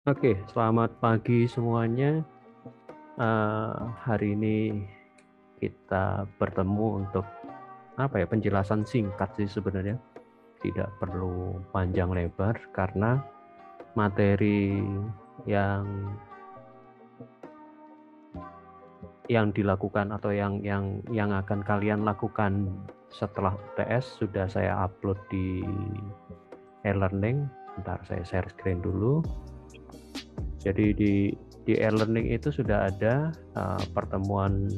Oke, selamat pagi semuanya. Hari ini kita bertemu untuk penjelasan singkat sih sebenarnya. Tidak perlu panjang lebar karena materi yang dilakukan atau yang akan kalian lakukan setelah UTS sudah saya upload di e-learning. Bentar, saya share screen dulu. Jadi di e-learning itu sudah ada pertemuan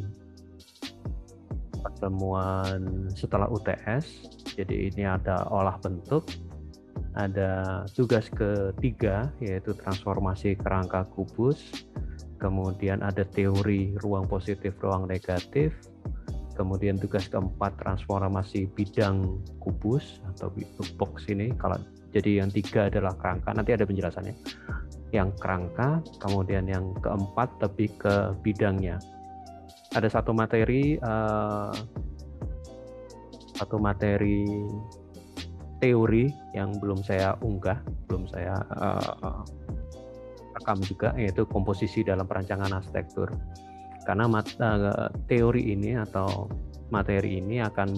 setelah UTS. Jadi ini ada olah bentuk, ada tugas ketiga yaitu transformasi kerangka kubus, kemudian ada teori ruang positif, ruang negatif, kemudian tugas keempat transformasi bidang kubus atau box ini. Kalau jadi yang tiga adalah kerangka, nanti ada penjelasannya. Yang kerangka, kemudian yang keempat lebih ke bidangnya. Ada satu materi teori yang belum saya unggah, belum saya rekam juga, yaitu komposisi dalam perancangan arsitektur. Karena teori ini atau materi ini akan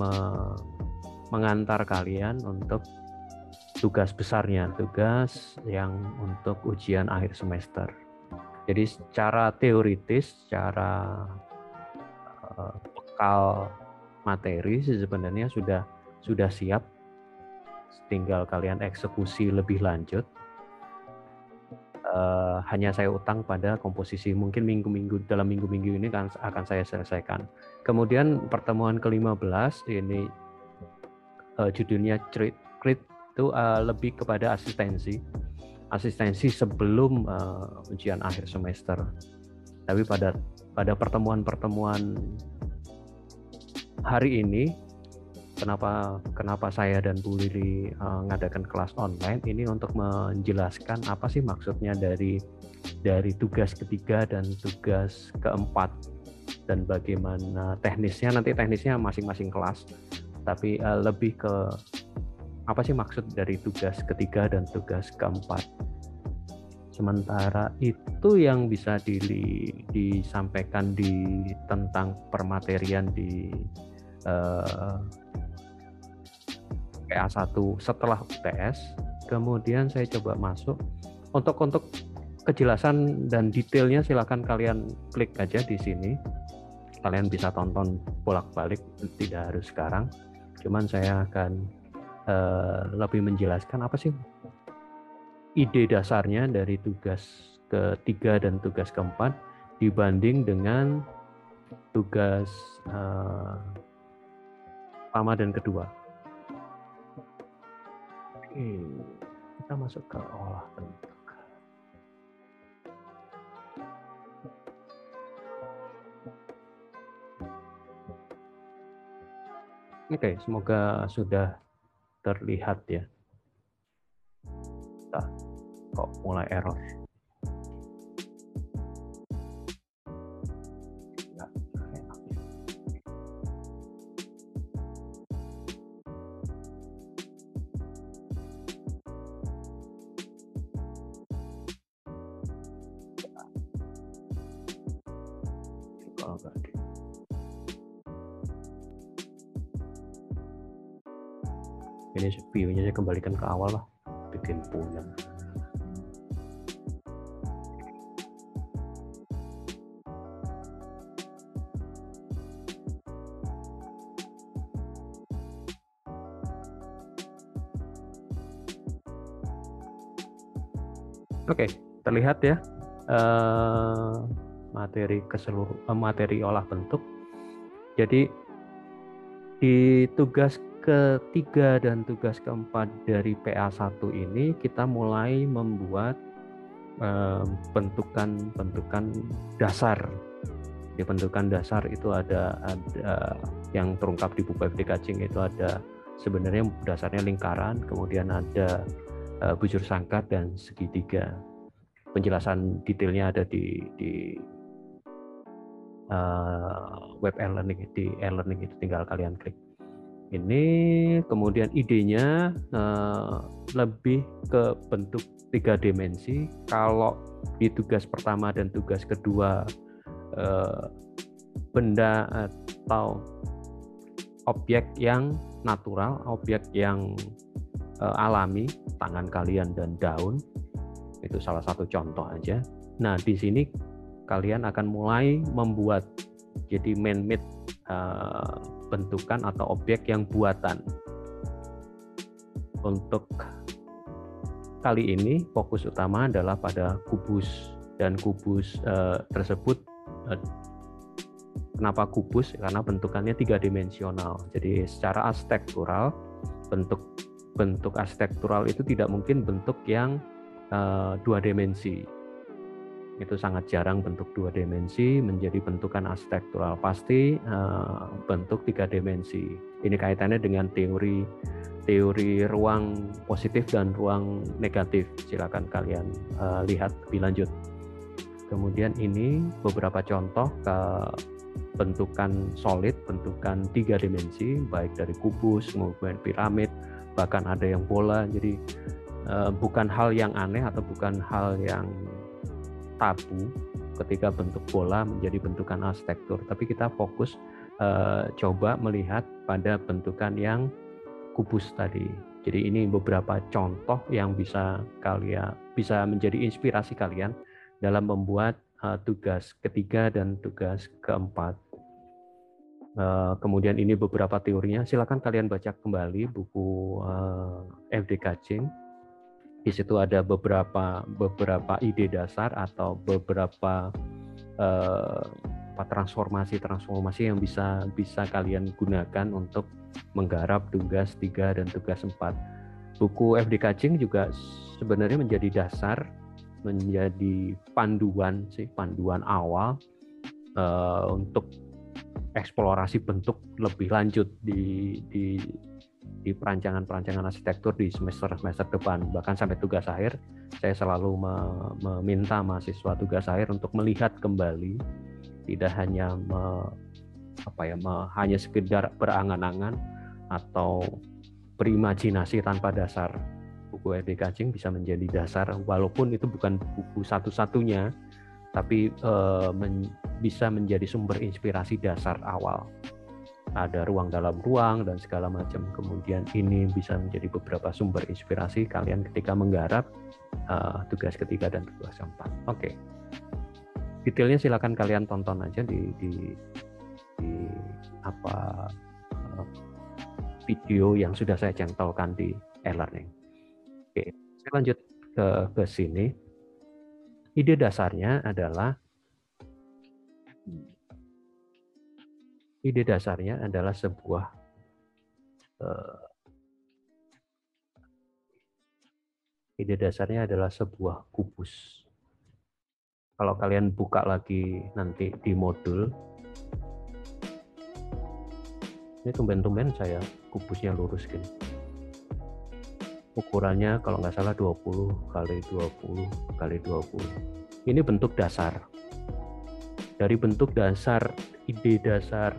mengantar kalian untuk tugas besarnya, tugas yang untuk ujian akhir semester. Jadi secara teoritis, secara bekal materi sebenarnya sudah siap, tinggal kalian eksekusi lebih lanjut. Hanya saya utang pada komposisi, mungkin dalam minggu-minggu ini akan saya selesaikan. Kemudian pertemuan ke-15 ini judulnya treat itu lebih kepada asistensi sebelum ujian akhir semester. Tapi pada pertemuan hari ini, kenapa saya dan Bu Lili ngadakan kelas online ini untuk menjelaskan apa sih maksudnya dari tugas ketiga dan tugas keempat, dan bagaimana teknisnya masing-masing kelas, tapi lebih ke apa sih maksud dari tugas ketiga dan tugas keempat. Sementara itu yang bisa disampaikan tentang permaterian di PA1 setelah UTS. Kemudian saya coba masuk untuk kejelasan dan detailnya, silakan kalian klik aja di sini. Kalian bisa tonton bolak-balik, tidak harus sekarang. Cuman saya akan lebih menjelaskan apa sih ide dasarnya dari tugas ketiga dan tugas keempat dibanding dengan tugas pertama dan kedua. Oke, kita masuk ke olah bentuk. Oke, semoga sudah terlihat ya. Nah, kok mulai error? Kalau nggak ini view-nya saya kembalikan ke awal lah, bikin puyeng. Oke, terlihat ya materi olah bentuk. Jadi di tugas ketiga dan tugas keempat dari PA1 ini kita mulai membuat bentukan dasar. Di bentukan dasar itu ada yang terungkap di buku FD Kacing, itu ada sebenarnya dasarnya lingkaran, kemudian ada bujur sangkar dan segitiga. Penjelasan detailnya ada di web e-learning, di e-learning itu tinggal kalian klik. Ini kemudian idenya lebih ke bentuk 3 dimensi. Kalau di tugas pertama dan tugas kedua benda atau objek yang natural, objek yang alami, tangan kalian dan daun, itu salah satu contoh aja. Nah, di sini kalian akan mulai membuat jadi man-made bentukan atau objek yang buatan. Untuk kali ini fokus utama adalah pada kubus, dan kubus tersebut kenapa kubus? Karena bentukannya 3 dimensional. Jadi secara arsitektural, bentuk arsitektural itu tidak mungkin bentuk yang 2 dimensi. Itu sangat jarang bentuk 2 dimensi menjadi bentukan arsitektural, pasti bentuk 3 dimensi. Ini kaitannya dengan teori ruang positif dan ruang negatif. Silakan kalian lihat lebih lanjut. Kemudian ini beberapa contoh ke bentukan solid, bentukan 3 dimensi, baik dari kubus, kemudian piramid, bahkan ada yang bola. Jadi bukan hal yang aneh atau bukan hal yang tabu ketika bentuk bola menjadi bentukan arsitektur, tapi kita fokus coba melihat pada bentukan yang kubus tadi. Jadi ini beberapa contoh yang bisa menjadi inspirasi kalian dalam membuat tugas ketiga dan tugas keempat. Kemudian ini beberapa teorinya, silakan kalian baca kembali buku FD Kaching. Di situ ada beberapa ide dasar atau beberapa transformasi yang bisa kalian gunakan untuk menggarap tugas 3 dan tugas 4. Buku FD Kaching juga sebenarnya menjadi dasar, menjadi panduan awal untuk eksplorasi bentuk lebih lanjut di perancangan arsitektur di semester depan. Bahkan sampai tugas akhir, saya selalu meminta mahasiswa tugas akhir untuk melihat kembali, tidak hanya hanya sekedar berangan-angan atau berimajinasi tanpa dasar. Buku FD Kaching bisa menjadi dasar, walaupun itu bukan buku satu-satunya, tapi bisa menjadi sumber inspirasi dasar awal. Ada ruang dalam ruang dan segala macam. Kemudian ini bisa menjadi beberapa sumber inspirasi kalian ketika menggarap tugas ketiga dan tugas keempat. Oke. Detailnya silakan kalian tonton aja di video yang sudah saya centolkan di e-learning. Oke, saya lanjut ke sini. Ide dasarnya adalah sebuah kubus. Kalau kalian buka lagi nanti di modul, ini tumben-tumben saya kubusnya lurus gini. Ukurannya kalau nggak salah 20 kali 20 kali 20. Ini bentuk dasar. Dari bentuk dasar, ide dasar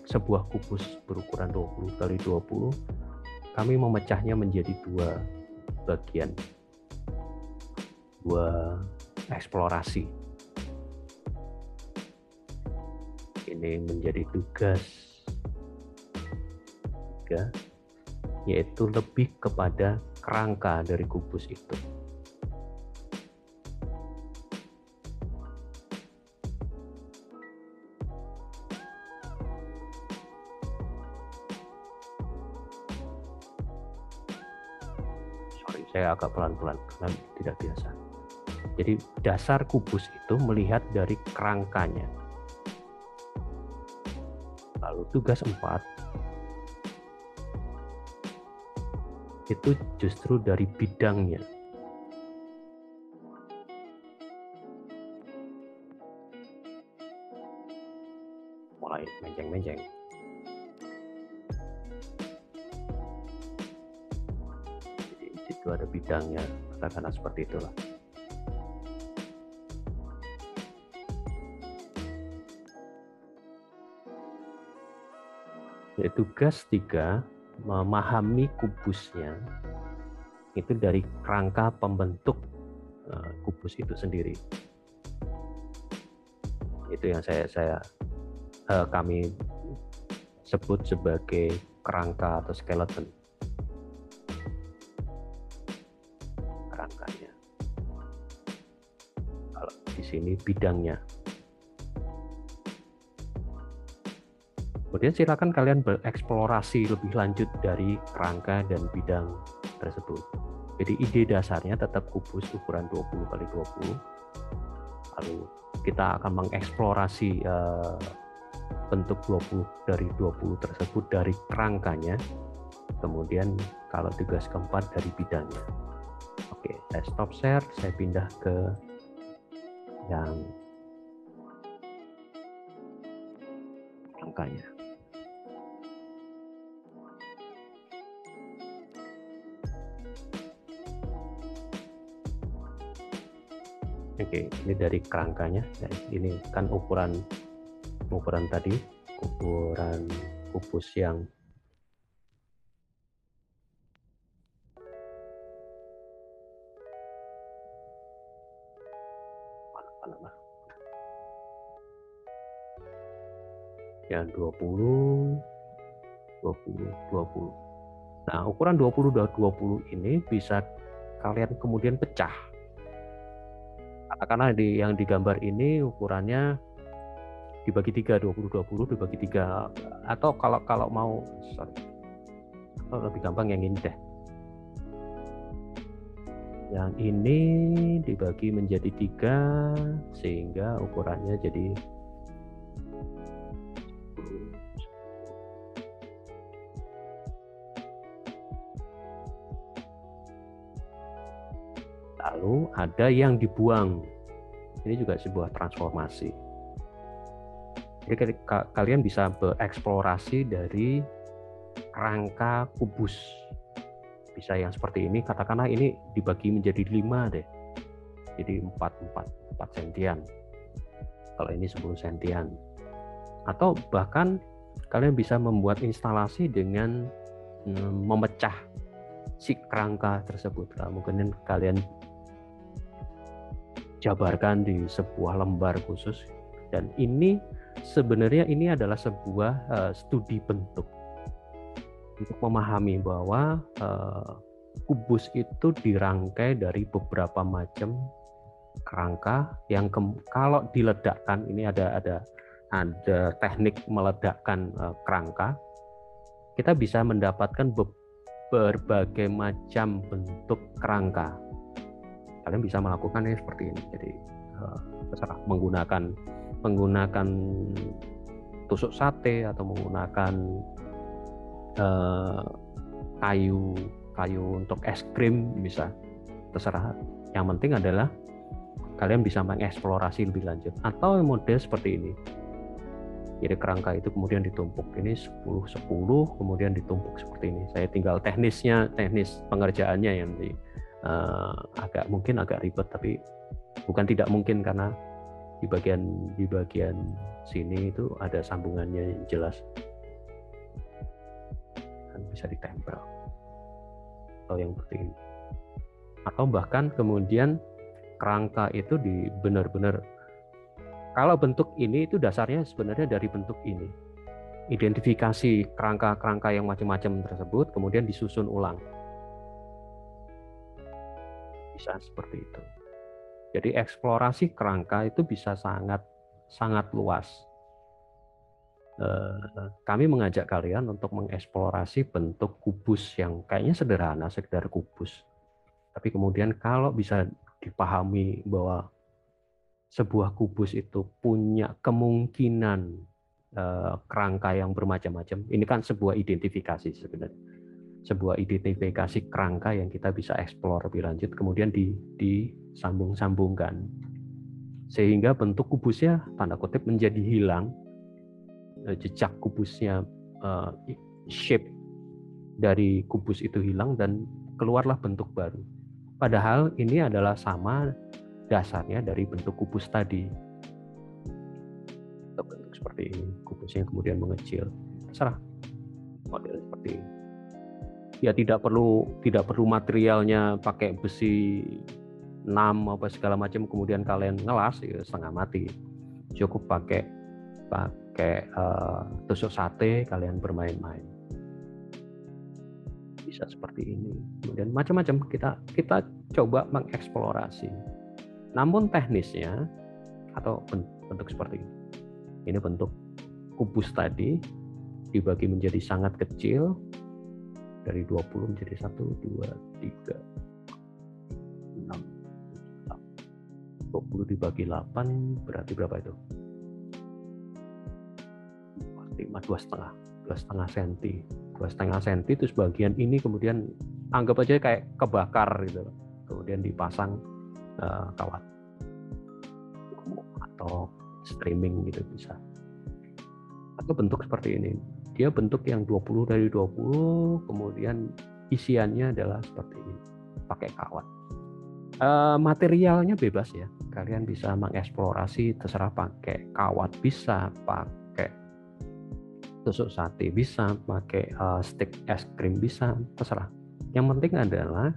sebuah kubus berukuran 20 kali 20, kami memecahnya menjadi 2 bagian, 2 eksplorasi. Ini menjadi tugas 3, yaitu lebih kepada kerangka dari kubus itu. Saya agak pelan-pelan karena tidak biasa. Jadi dasar kubus itu melihat dari kerangkanya. Lalu tugas 4 itu justru dari bidangnya. Mulai menjeng-menjeng. Itu ada bidangnya, katakanlah seperti itulah. Yaitu tugas 3, memahami kubusnya itu dari kerangka pembentuk kubus itu sendiri. Itu yang kami sebut sebagai kerangka atau skeleton. Kerangkanya. Kalau di sini bidangnya. Kemudian silakan kalian bereksplorasi lebih lanjut dari kerangka dan bidang tersebut. Jadi ide dasarnya tetap kubus ukuran 20x20. Lalu kita akan mengeksplorasi bentuk 20 dari 20 tersebut dari kerangkanya. Kemudian kalau tugas keempat dari bidangnya. Oke, saya stop share, saya pindah ke yang kerangkanya. Oke, ini dari kerangkanya. Nah, ini kan ukuran tadi, ukuran kubus yang yang 20. Nah, ukuran 20 ini bisa kalian kemudian pecah. Karena yang digambar ini ukurannya dibagi 3, 20 dibagi 3, atau kalau mau lebih gampang yang ini deh. Yang ini dibagi menjadi 3 sehingga ukurannya jadi lalu ada yang dibuang. Ini juga sebuah transformasi. Jadi kalian bisa bereksplorasi dari kerangka kubus. Bisa yang seperti ini, katakanlah ini dibagi menjadi 5 deh. Jadi 4 sentian. Kalau ini 10 sentian. Atau bahkan kalian bisa membuat instalasi dengan memecah si kerangka tersebut. Mungkin kalian jabarkan di sebuah lembar khusus, dan ini sebenarnya ini adalah sebuah studi bentuk untuk memahami bahwa kubus itu dirangkai dari beberapa macam kerangka yang kalau diledakkan, ini ada teknik meledakkan kerangka, kita bisa mendapatkan berbagai macam bentuk kerangka. Kalian bisa melakukannya seperti ini. Jadi terserah menggunakan tusuk sate atau menggunakan kayu untuk es krim, bisa, terserah. Yang penting adalah kalian bisa mengeksplorasi lebih lanjut. Atau model seperti ini. Jadi kerangka itu kemudian ditumpuk, ini 10 kemudian ditumpuk seperti ini. Saya tinggal teknis pengerjaannya yang mungkin agak ribet, tapi bukan tidak mungkin, karena di bagian sini itu ada sambungannya yang jelas, kan bisa ditempel atau yang seperti ini. Atau bahkan kemudian kerangka itu benar-benar, kalau bentuk ini itu dasarnya sebenarnya dari bentuk ini, identifikasi kerangka-kerangka yang macam-macam tersebut kemudian disusun ulang. Bisa seperti itu. Jadi eksplorasi kerangka itu bisa sangat luas. Kami mengajak kalian untuk mengeksplorasi bentuk kubus yang kayaknya sederhana, sekedar kubus. Tapi kemudian kalau bisa dipahami bahwa sebuah kubus itu punya kemungkinan kerangka yang bermacam-macam. Ini kan sebuah identifikasi sebenarnya. Sebuah identifikasi kerangka yang kita bisa eksplor lebih lanjut, kemudian disambung-sambungkan sehingga bentuk kubusnya tanda kutip menjadi hilang, jejak kubusnya, shape dari kubus itu hilang dan keluarlah bentuk baru. Padahal ini adalah sama dasarnya dari bentuk kubus tadi. Bentuk seperti ini, kubusnya kemudian mengecil, terserah. model seperti ini. Ya tidak perlu materialnya pakai besi 6 apa segala macam kemudian kalian ngelas ya setengah mati. Cukup pakai tusuk sate kalian bermain-main. Bisa seperti ini. Kemudian macam-macam kita coba mengeksplorasi. Namun teknisnya atau bentuk seperti ini. Ini bentuk kubus tadi dibagi menjadi sangat kecil dari 20 menjadi 1 2 3 6 20 dibagi 8 berarti berapa itu? 2,5 cm. 2,5 cm terus bagian ini kemudian anggap aja kayak kebakar gitu. Kemudian dipasang kawat atau streaming gitu bisa. Atau bentuk seperti ini. Dia bentuk yang 20 dari 20 kemudian isiannya adalah seperti ini. Pakai kawat. Materialnya bebas ya. Kalian bisa mengeksplorasi terserah pakai kawat bisa, pakai tusuk sate bisa, pakai stick es krim bisa, terserah. Yang penting adalah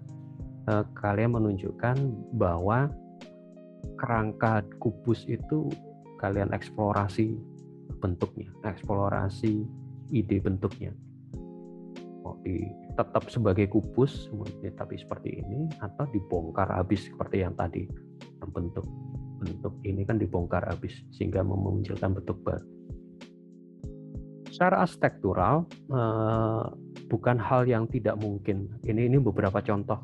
kalian menunjukkan bahwa kerangka kubus itu kalian eksplorasi bentuknya, eksplorasi ide bentuknya. Mau tetap sebagai kubus tapi seperti ini atau dibongkar habis seperti yang tadi. Bentuk ini kan dibongkar habis sehingga memunculkan bentuk baru. Secara arsitektural bukan hal yang tidak mungkin. Ini beberapa contoh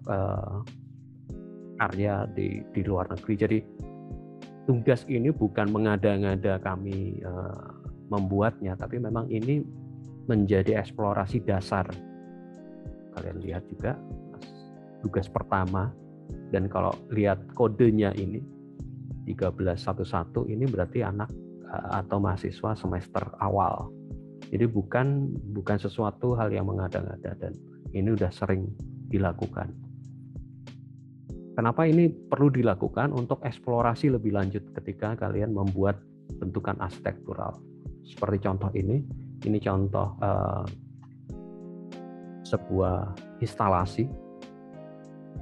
karya di luar negeri. Jadi tugas ini bukan mengada-ngada kami membuatnya, tapi memang ini menjadi eksplorasi dasar. Kalian lihat juga tugas pertama, dan kalau lihat kodenya ini 1311 ini berarti anak atau mahasiswa semester awal. Jadi bukan sesuatu hal yang mengada-ngada dan ini udah sering dilakukan. Kenapa ini perlu dilakukan? Untuk eksplorasi lebih lanjut ketika kalian membuat bentukan arsitektural. Seperti contoh ini contoh sebuah instalasi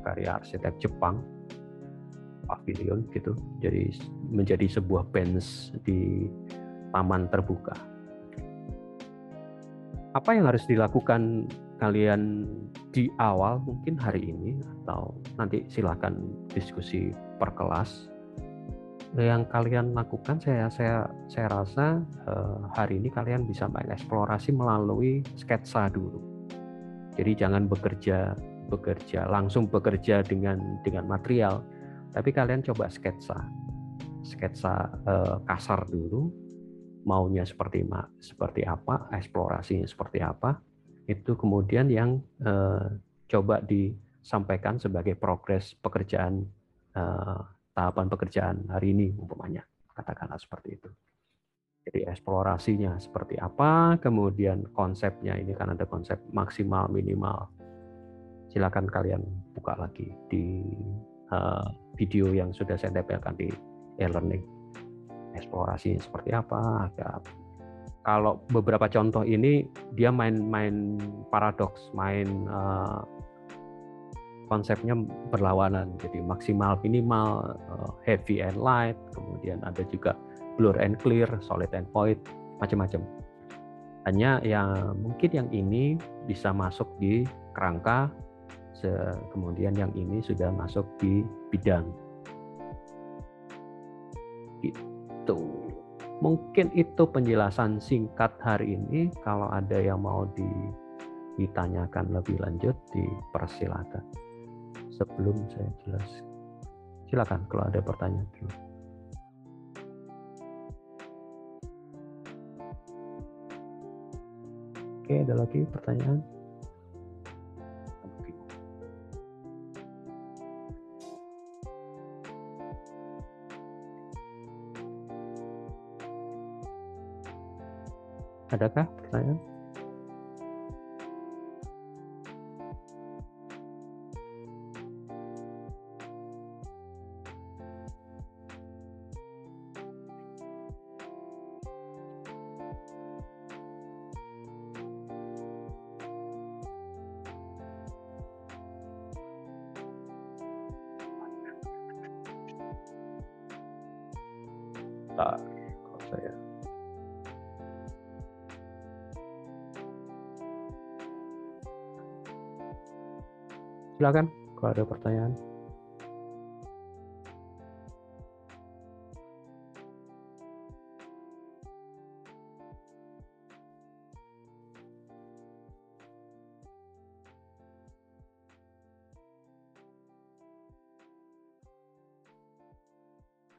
karya arsitek Jepang, pavilion gitu. Jadi menjadi sebuah bench di taman terbuka. Apa yang harus dilakukan kalian di awal mungkin hari ini atau nanti silakan diskusi per kelas. Yang kalian lakukan saya rasa hari ini kalian bisa mengeksplorasi melalui sketsa dulu. Jadi jangan bekerja langsung bekerja dengan material, tapi kalian coba sketsa kasar dulu, maunya seperti apa, eksplorasinya seperti apa, itu kemudian yang coba disampaikan sebagai progres pekerjaan, tahapan pekerjaan hari ini umpamanya, katakanlah seperti itu. Jadi eksplorasinya seperti apa, kemudian konsepnya ini kan ada konsep maksimal minimal. Silakan kalian buka lagi di video yang sudah saya tempelkan di e-learning. Eksplorasinya seperti apa. Kalau beberapa contoh ini dia main paradoks, konsepnya berlawanan. Jadi maksimal minimal, heavy and light, kemudian ada juga blur and clear, solid and void, macam-macam. Hanya yang mungkin yang ini bisa masuk di kerangka, kemudian yang ini sudah masuk di bidang. Gitu. Mungkin itu penjelasan singkat hari ini. Kalau ada yang mau ditanyakan lebih lanjut, dipersilakan. Sebelum saya jelaskan, silakan kalau ada pertanyaan dulu. Oke, ada lagi pertanyaan? Adakah pertanyaan? Bentar, kalau saya silakan kalau ada pertanyaan.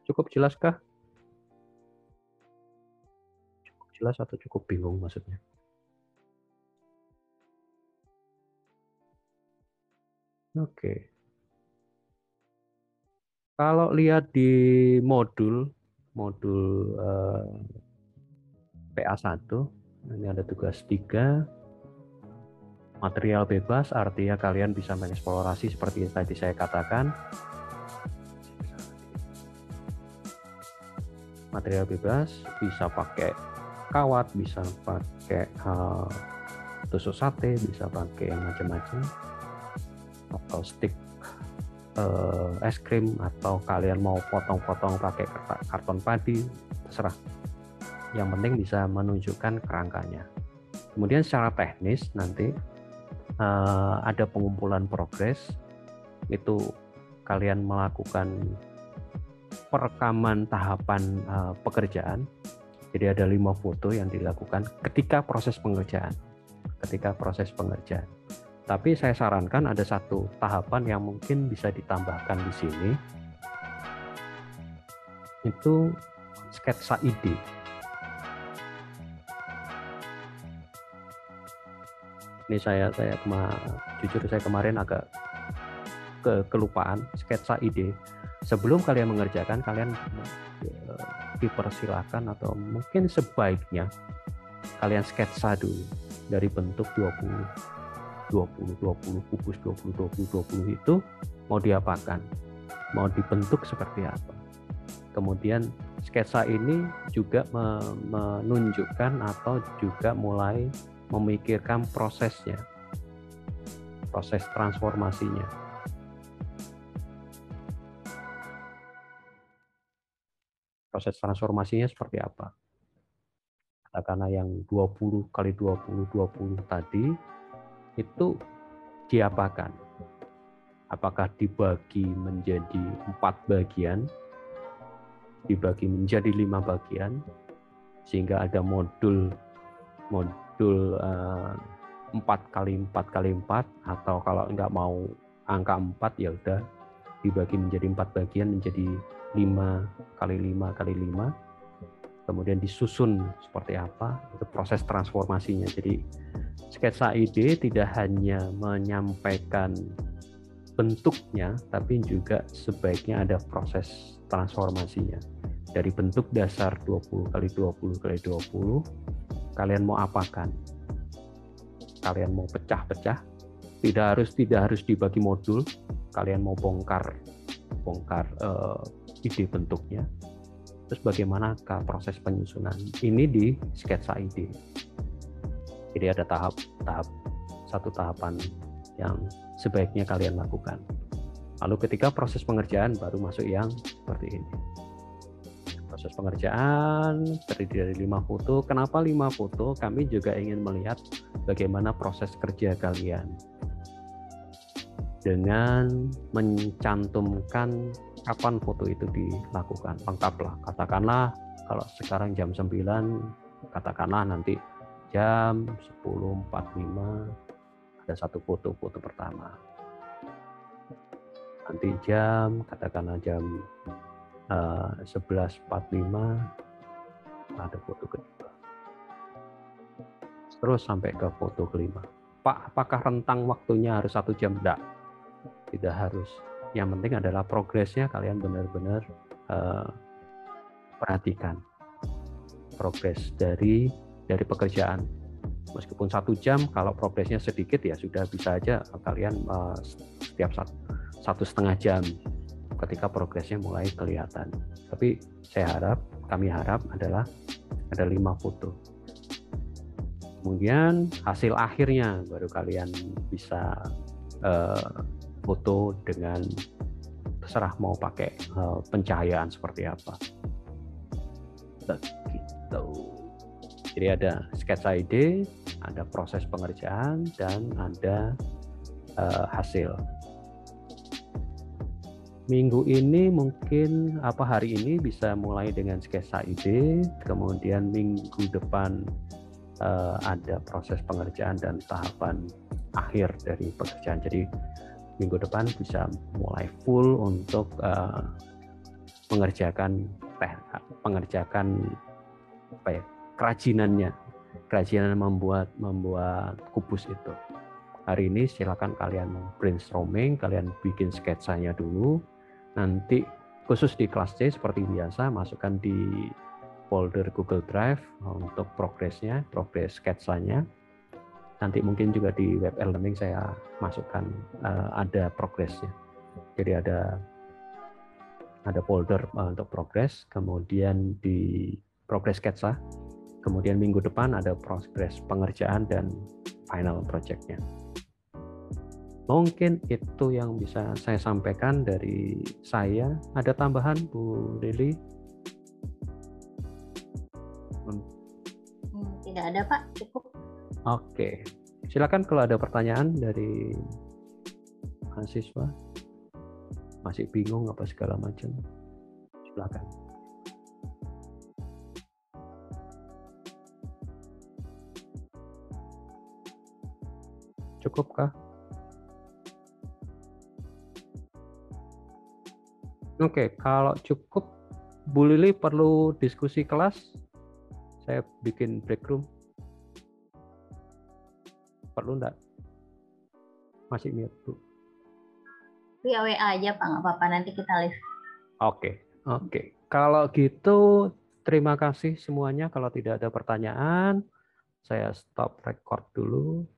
Cukup jelaskah? Cukup jelas atau cukup bingung maksudnya? Oke. Kalau lihat di modul PA1, ini ada tugas 3, material bebas, artinya kalian bisa mengeksplorasi seperti tadi saya katakan. Material bebas bisa pakai kawat, bisa pakai tusuk sate, bisa pakai macam-macam, atau stick es krim, atau kalian mau potong-potong pakai karton padi, terserah. Yang penting bisa menunjukkan kerangkanya. Kemudian secara teknis nanti ada pengumpulan progres, itu kalian melakukan perekaman tahapan pekerjaan. Jadi ada 5 foto yang dilakukan ketika proses pengerjaan. Tapi saya sarankan ada satu tahapan yang mungkin bisa ditambahkan di sini, itu sketsa ide. Ini jujur saya kemarin agak kelupaan sketsa ide. Sebelum kalian mengerjakan, kalian dipersilakan atau mungkin sebaiknya kalian sketsa dulu dari bentuk 20 kubus 20 itu mau diapakan, mau dibentuk seperti apa. Kemudian sketsa ini juga menunjukkan atau juga mulai memikirkan prosesnya, proses transformasinya. Proses transformasinya seperti apa? Karena yang 20 kali 20 tadi itu diapakan? Apakah dibagi menjadi 4 bagian, dibagi menjadi 5 bagian, sehingga ada modul 4 kali 4 kali 4, atau kalau nggak mau angka 4 ya udah dibagi menjadi 4 bagian menjadi 5 kali 5 kali 5, kemudian disusun seperti apa, itu proses transformasinya. Jadi sketsa ide tidak hanya menyampaikan bentuknya, tapi juga sebaiknya ada proses transformasinya. Dari bentuk dasar 20 kali 20 kali 20, kalian mau apakan? Kalian mau pecah-pecah? Tidak harus dibagi modul. Kalian mau bongkar ide bentuknya. Terus bagaimanakah proses penyusunan? Ini di sketsa ide. Jadi ada satu tahapan yang sebaiknya kalian lakukan. Lalu ketika proses pengerjaan baru masuk yang seperti ini. Proses pengerjaan terdiri dari 5 foto. Kenapa 5 foto? Kami juga ingin melihat bagaimana proses kerja kalian dengan mencantumkan kapan foto itu dilakukan. Lengkaplah. Katakanlah kalau sekarang jam 9, katakanlah nanti jam 10.45 ada satu foto pertama. Nanti katakanlah jam 11.45 ada foto kedua. Terus sampai ke foto kelima. Pak, apakah rentang waktunya harus 1 jam? Tidak harus. Yang penting adalah progresnya kalian benar-benar perhatikan. Progres dari pekerjaan. Meskipun 1 jam, kalau progresnya sedikit ya sudah bisa aja kalian setiap 1,5 jam ketika progresnya mulai kelihatan. Tapi kami harap adalah ada 5 foto. Kemudian hasil akhirnya baru kalian bisa foto dengan terserah mau pakai pencahayaan seperti apa. Begitu. Jadi ada sketsa ide, ada proses pengerjaan, dan ada hasil. Minggu ini mungkin hari ini bisa mulai dengan sketsa ide, kemudian minggu depan ada proses pengerjaan dan tahapan akhir dari pekerjaan. Jadi minggu depan bisa mulai full untuk mengerjakan kerajinan membuat kubus itu. Hari ini silakan kalian brainstorming, kalian bikin sketsanya dulu. Nanti khusus di kelas C seperti biasa masukkan di folder Google Drive untuk progres sketsanya. Nanti mungkin juga di web e-learning saya masukkan ada progresnya. Jadi ada folder untuk progres, kemudian di progres sketsa, kemudian minggu depan ada progres pengerjaan dan final project-nya. Mungkin itu yang bisa saya sampaikan dari saya. Ada tambahan, Bu Lili? Tidak ada, Pak. Cukup. Oke. Silakan kalau ada pertanyaan dari mahasiswa. Masih bingung apa segala macam. Silakan. Cukupkah? Oke, kalau cukup, Bu Lili perlu diskusi kelas? Saya bikin break room. Perlu enggak? Masih mute, Bu? Via WA aja, Pak. Nggak apa-apa, nanti kita live. Oke. Kalau gitu, terima kasih semuanya. Kalau tidak ada pertanyaan, saya stop record dulu.